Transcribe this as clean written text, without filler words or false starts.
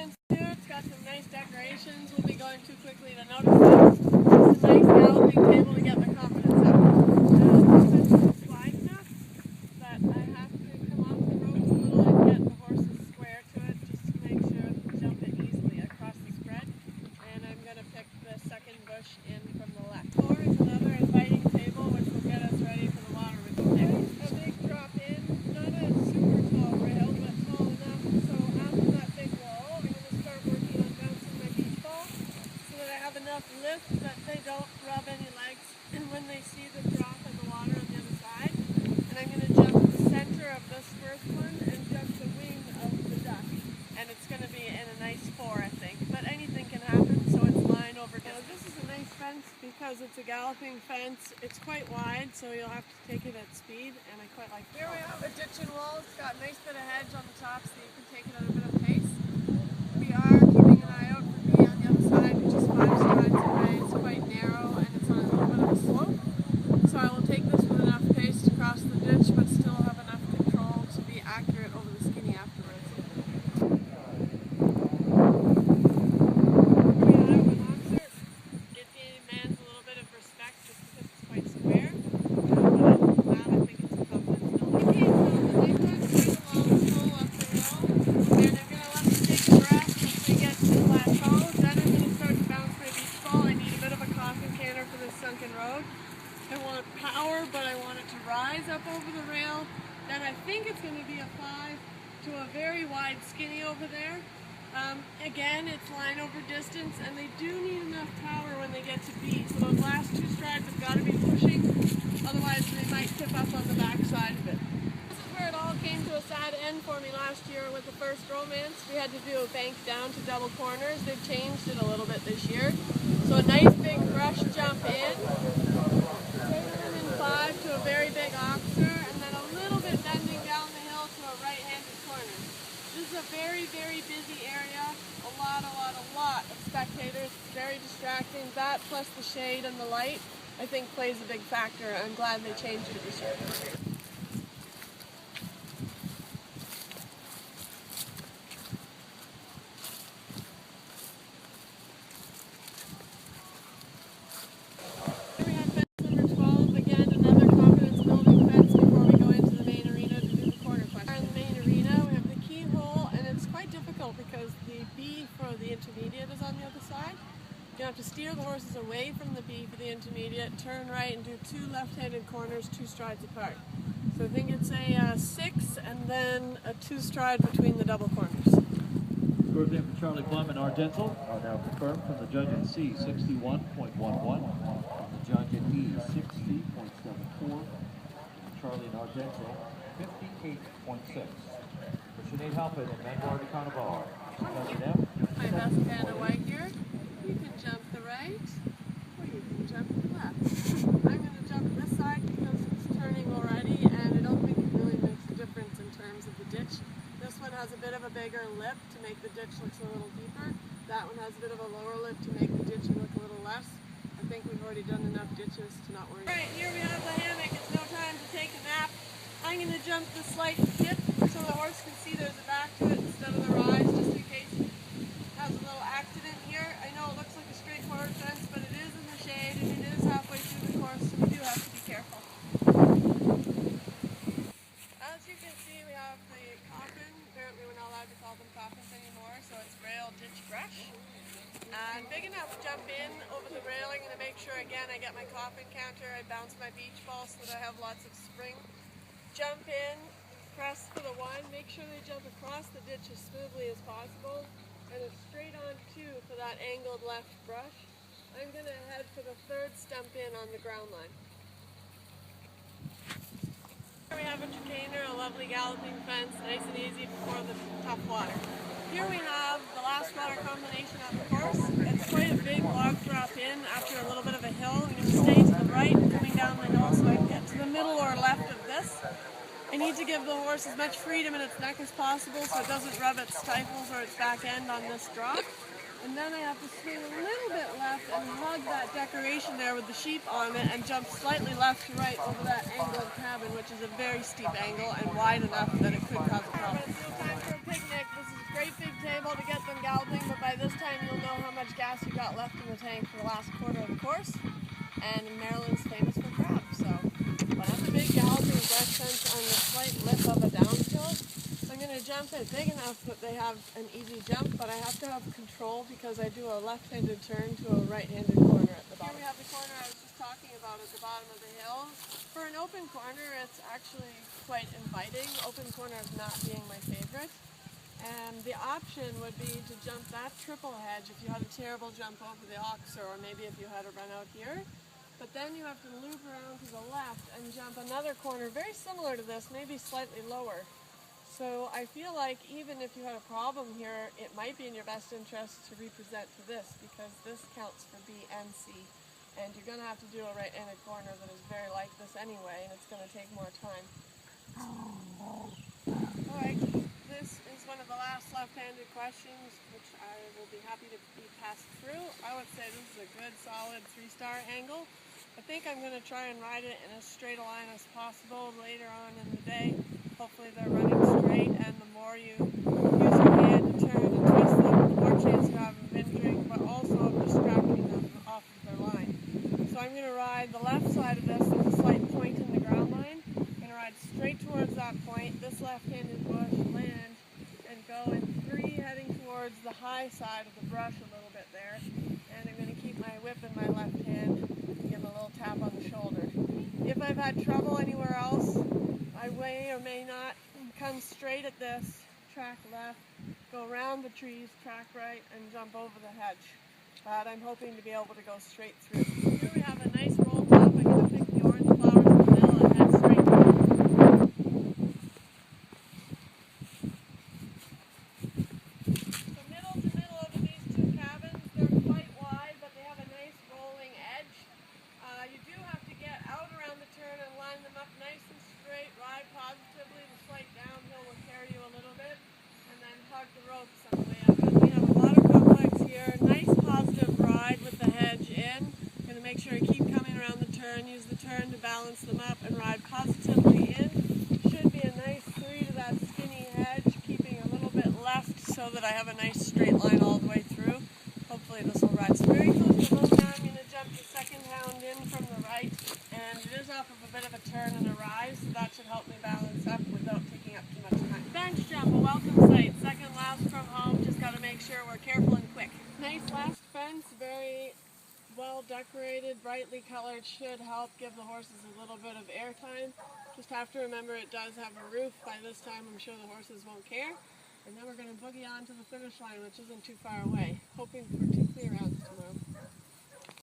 fence too. It's got some nice decorations. We'll be going too quickly to notice it. It's a nice galloping table to get my confidence up. The fence is wide enough that I have to come off the ropes a little and get the horses square to it just to make sure to jump it easily across the spread. And I'm going to pick the second bush in from the left. Floor is another inviting table which will get us ready for the water within there. A big drop in, not a super tall rail, but tall enough. So after that big wall, I'm going to start working on bouncing my beach ball so that I have enough lift that they don't rub any legs and when they see the drop in the water on the other side. And I'm going to jump the center of this first one and jump the wing of the duck. And it's going to be in a nice 4, I think. But anything can happen, so it's line over distance. This is a nice fence because it's a galloping fence. It's quite wide, so you'll have to take it at speed, and I quite like it. Here we have a ditch and wall. It's got a nice bit of hedge on the top, so you can take it at a bit of pace. We are keeping an eye out for me on the other side, which is 5 strides away. It's quite narrow, and it's on a little bit of a slope. So I will take this with enough pace to cross the ditch, but still have enough control to be accurate over the skinny afterwards. I want power, but I want it to rise up over the rail. Then I think it's going to be a 5 to a very wide skinny over there. Again, it's line over distance, and they do need enough power when they get to B. So those last 2 strides have got to be pushing, otherwise they might tip up on the back side of it. This is where it all came to a sad end for me last year with the first romance. We had to do a bank down to double corners. They've changed it a little bit this year. So a nice big brush jump in. 5 to a very big officer, and then a little bit bending down the hill to a right-handed corner. This is a very, very busy area. A lot of spectators. It's very distracting. That plus the shade and the light, I think, plays a big factor. I'm glad they changed it this year. Because the B for the intermediate is on the other side. You have to steer the horses away from the B for the intermediate, turn right and do 2 left-handed corners 2 strides apart. So I think it's a 6 and then a 2 stride between the double corners. Scores in for Charlie Plum and Argental are now confirmed from the judge at C, 61.11, the judge at E, 60.74, Charlie and Argental, 58.6. Sinead Halpin and Manuel de Carnaval. My best panda white here. You can jump the right, or you can jump the left. I'm going to jump this side because it's turning already, and I don't think it really makes a difference in terms of the ditch. This one has a bit of a bigger lip to make the ditch look a little deeper. That one has a bit of a lower lip to make the ditch look a little less. I think we've already done enough ditches to not worry. Alright, here we have the hammock. It's no time to take a nap. I'm going to jump the slight dip so the horse can see there's a back to it instead of the rise, just in case it has a little accident here. I know it looks like a straightforward fence, but it is in the shade and it is halfway through the course, so we do have to be careful. As you can see, we have the coffin. Apparently we're not allowed to call them coffins anymore, so it's rail, ditch, brush. And big enough to jump in over the railing and to make sure, again, I get my coffin counter, I bounce my beach ball so that I have lots of spring. Jump in, press for the 1, make sure they jump across the ditch as smoothly as possible, and it's straight on 2 for that angled left brush. I'm going to head for the 3rd stump in on the ground line. Here we have a chicaner, a lovely galloping fence, nice and easy before the tough water. Here we have the last water combination on the course. It's quite a big log drop in after a little bit of a hill. I'm going to stay to the right coming down the hill so I can get to the middle or left of this. I need to give the horse as much freedom in its neck as possible so it doesn't rub its stifles or its back end on this drop. And then I have to swing a little bit left and hug that decoration there with the sheep on it and jump slightly left to right over that angled cabin, which is a very steep angle and wide enough that it could cause a problem. It's no time for a picnic. This is a great big table to get them galloping. jump is big enough that they have an easy jump, but I have to have control because I do a left-handed turn to a right-handed corner at the bottom. Here we have the corner I was just talking about at the bottom of the hill. For an open corner, it's actually quite inviting. Open corners not being my favorite. And the option would be to jump that triple hedge if you had a terrible jump over the oxer, or maybe if you had to run out here. But then you have to loop around to the left and jump another corner very similar to this, maybe slightly lower. So I feel like even if you had a problem here, it might be in your best interest to represent to this, because this counts for B and C. And you're going to have to do a right-handed corner that is very like this anyway, and it's going to take more time. Alright, this is one of the last left-handed questions, which I will be happy to be passed through. I would say this is a good, solid 3-star angle. I think I'm going to try and ride it in as straight a line as possible later on in the day. Hopefully they're running straight, and the more you use your hand to turn and twist them, the more chance you have of injuring, but also of distracting them off of their line. So I'm going to ride the left side of this. There's a slight point in the ground line. I'm going to ride straight towards that point, this left-handed bush, land, and go in 3, heading towards the high side of the brush a little bit there. And I'm going to keep my whip in my left hand, give a little tap on the shoulder. If I've had trouble anywhere else, I may or may not come straight at this, track left, go around the trees, track right, and jump over the hedge. But I'm hoping to be able to go straight through. Here we have a nice roll top. I'm going to pick the orange flowers in the middle and head straight through. So middle to middle over these 2 cabins, they're quite wide, but they have a nice rolling edge. You do have to get out around the turn and line them up nice and straight, ride positively. The slight downhill will carry you a little bit, and then hug the ropes on the way up. And we have a lot of complex here. Nice positive ride with the hedge in. Going to make sure I keep coming around the turn, use the turn to balance them up, and ride positively in. Should be a nice 3 to that skinny hedge, keeping a little bit left so that I have a nice straight line all the way through. Hopefully this will ride. So very close to home now. I'm going to jump the second hound in from the right, and it is off of a bit of a turn and a rise, so that should help me balance up without taking up too much time. Bench jump, a welcome sight. Second last from home, just got to make sure we're careful and quick. Nice last fence, very well decorated, brightly colored, should help give the horses a little bit of airtime. Just have to remember it does have a roof. By this time I'm sure the horses won't care. And then we're going to boogie on to the finish line, which isn't too far away. Hoping for 2